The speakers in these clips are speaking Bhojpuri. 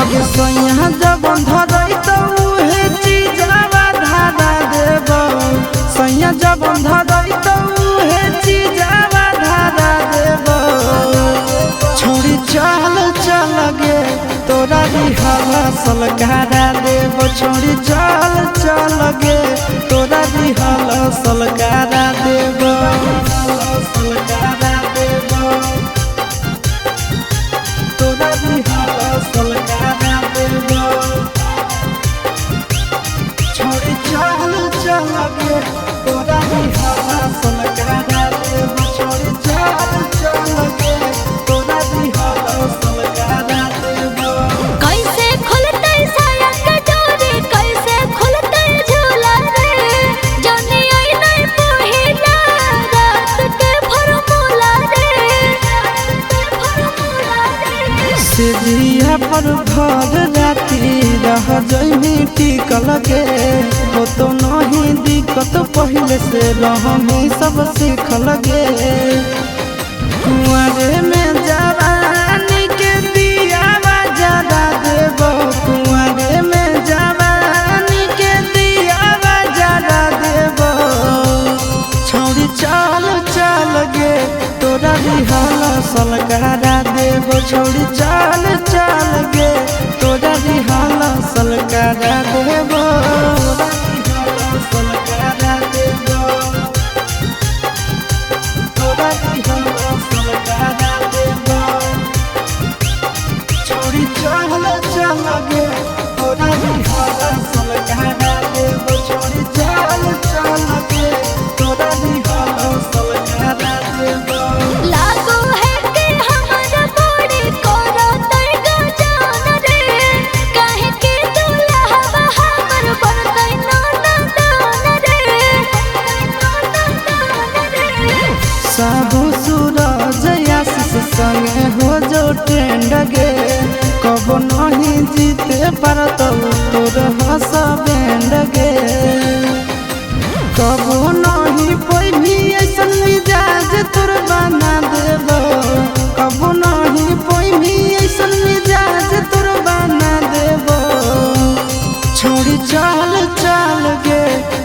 अगे सैया जब धरई तो उहे चीजवा धारा देब सैया जब धरई तो उहे चीजवा धारा देब छोड़ी चल चल गे तोरा दिहला सलकारा देब छोड़ी चल चल गे तोरा दिहला सलकारा देब सलकारा देब तोरा दिहला सलकारा देब छोड़ी चल चल गे तोरा दिहला सलकारा देब छोड़ी चल चल गे तोरा दिहला सलकारा देब। कैसे खुलते साया के डोरी कैसे खुलते झूला रे जानी आई नहीं पहिला रात के फॉर्मूला रे सेजिया पर भर राती रह जइनी टिकल गे हो तो नहीं दिक्कत पहले से रहमी सब सीखल गे कुंवरे में जवानी के दियावा जरा देब कुंवरे में जवानी के दियावा जरा देब छोड़ी चल चल गे तोरा दिहला सलकारा देब छोड़ी चल चल गे तोरा दिहला सलकारा देब सलकारा देब तोरा दिहला सलकारा देब छोड़ी चल चल गे तोरा दिहला सलकारा देब छोड़ी चल चल गे तोरा दिहला सलकारा देब। लागो है कि हमर बॉडी कोरा तैगा जान रे काहे के दुल्हा हमर बनतै नाना दान रे साबु सूरज आशीष संगे हो जो ट्रेंड गे कब नहीं जीते पारत तोर हस बैंड गे कब नहीं पैभी ऐसन मिजाज तोर बना देब कब नहीं पैभी ऐसन मिजाज तोर बना देब छोड़ी चल चल गे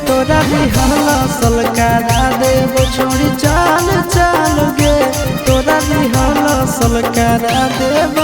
तोरा दिहला सलकारा देब छोड़ी चल चल गे तोरा दिहला सलकारा देब।